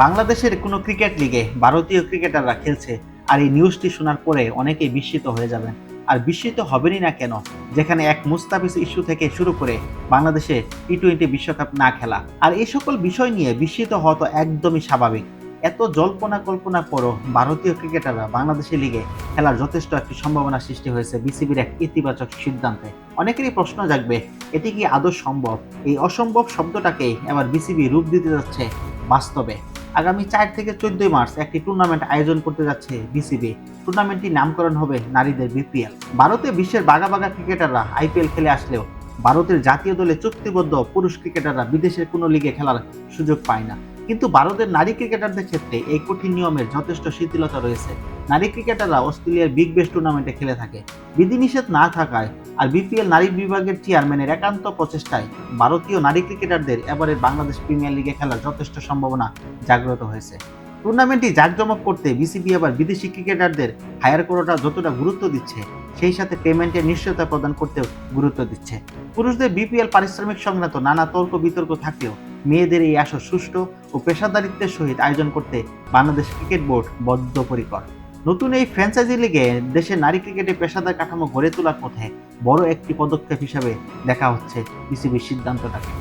বাংলাদেশের কোনো ক্রিকেট লিগে ভারতীয় ক্রিকেটাররা খেলছে, আর এই নিউজটি শোনার পরে অনেকেই বিস্মিত হয়ে যাবেন। আর বিস্মিত হবেনই না কেন, যেখানে এক মুস্তাফিজ ইস্যু থেকে শুরু করে বাংলাদেশে টি-20 বিশ্বকাপ না খেলা, আর এই সকল বিষয় নিয়ে বিস্মিত হওয়া তো একদমই স্বাভাবিক। এত জল্পনা কল্পনা পরও ভারতীয় ক্রিকেটাররা বাংলাদেশি লিগে খেলার যথেষ্ট একটি সম্ভাবনা সৃষ্টি হয়েছে বিসিবির এক ইতিবাচক সিদ্ধান্তে। অনেকেরই প্রশ্ন জাগবে, এটি কি আদৌ সম্ভব? এই অসম্ভব শব্দটাকেই এবার বিসিবি রূপ দিতে যাচ্ছে বাস্তবে। আগামী 4 থেকে 14 মার্চ একটি টুর্নামেন্ট আয়োজন করতে যাচ্ছে বিসিবি। টুর্নামেন্টটির নামকরণ হবে নারীদের বিপিএল। ভারতে বিশ্বের বাঘা বাঘা ক্রিকেটাররা আইপিএল খেলে আসলেও ভারতের জাতীয় দলে চুক্তিবদ্ধ পুরুষ ক্রিকেটাররা বিদেশের কোনো লিগে খেলার সুযোগ পায় না। কিন্তু ভারতের নারী ক্রিকেটারদের ক্ষেত্রে এই কঠিন নিয়মের যথেষ্ট শিথিলতা রয়েছে। নারী ক্রিকেটাররা অস্ট্রেলিয়ার বিগ ব্যাশ টুর্নামেন্টে খেলে থাকে বিধিনিষেধ না থাকায়। আর বিপিএল নারী বিভাগের চেয়ারম্যানের একান্ত প্রচেষ্টায় ভারতীয় নারী ক্রিকেটারদের এবারের বাংলাদেশ প্রিমিয়ার লিগে খেলার যথেষ্ট সম্ভাবনা জাগ্রত হয়েছে। টুর্নামেন্টটি জাঁকজমক করতে বিসিবি এবার বিদেশি ক্রিকেটারদের হায়ার করাটা যতটা গুরুত্ব দিচ্ছে, সেই সাথে পেমেন্টের নিশ্চয়তা প্রদান করতেও গুরুত্ব দিচ্ছে। পুরুষদের বিপিএল পারিশ্রমিক সংক্রান্ত নানা তর্ক বিতর্ক থাকলেও মেয়েদের এই আসর সুষ্ঠু ও পেশাদারিত্বের সহিত আয়োজন করতে বাংলাদেশ ক্রিকেট বোর্ড বদ্ধপরিকর। নতুন এই ফ্র্যাঞ্চাইজি লিগে দেশের নারী ক্রিকেটে পেশাদার কাঠামো গড়ে তোলার পথে বড় একটি পদক্ষেপ হিসাবে দেখা হচ্ছে বিসিবির সিদ্ধান্তটাকে।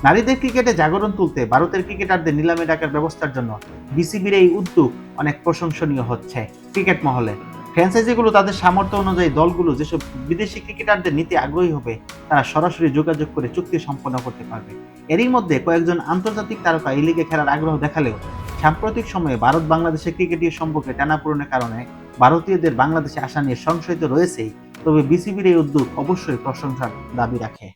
নারীদের ক্রিকেটে জাগরণ তুলতে ভারতের ক্রিকেটারদের নিলামে ডাকার ব্যবস্থার জন্য বিসিবির এই উদ্যোগ অনেক প্রশংসনীয় হচ্ছে ক্রিকেট মহলে। ফ্র্যাঞ্চাইজিগুলো তাদের সামর্থ্য অনুযায়ী দলগুলো যেসব বিদেশি ক্রিকেটারদের নিতে আগ্রহী হবে, তারা সরাসরি যোগাযোগ করে চুক্তি সম্পন্ন করতে পারবে। এরই মধ্যে কয়েকজন আন্তর্জাতিক তারকা এই লিগে খেলার আগ্রহ দেখালেও সাম্প্রতিক সময়ে ভারত বাংলাদেশের ক্রিকেটীয় সম্পর্কে টানাপোড়েনের কারণে ভারতীয়দের বাংলাদেশে আসা নিয়ে সংশয় তো রয়েছেই, তবে বিসিবির এই উদ্যোগ অবশ্যই প্রশংসার দাবি রাখে।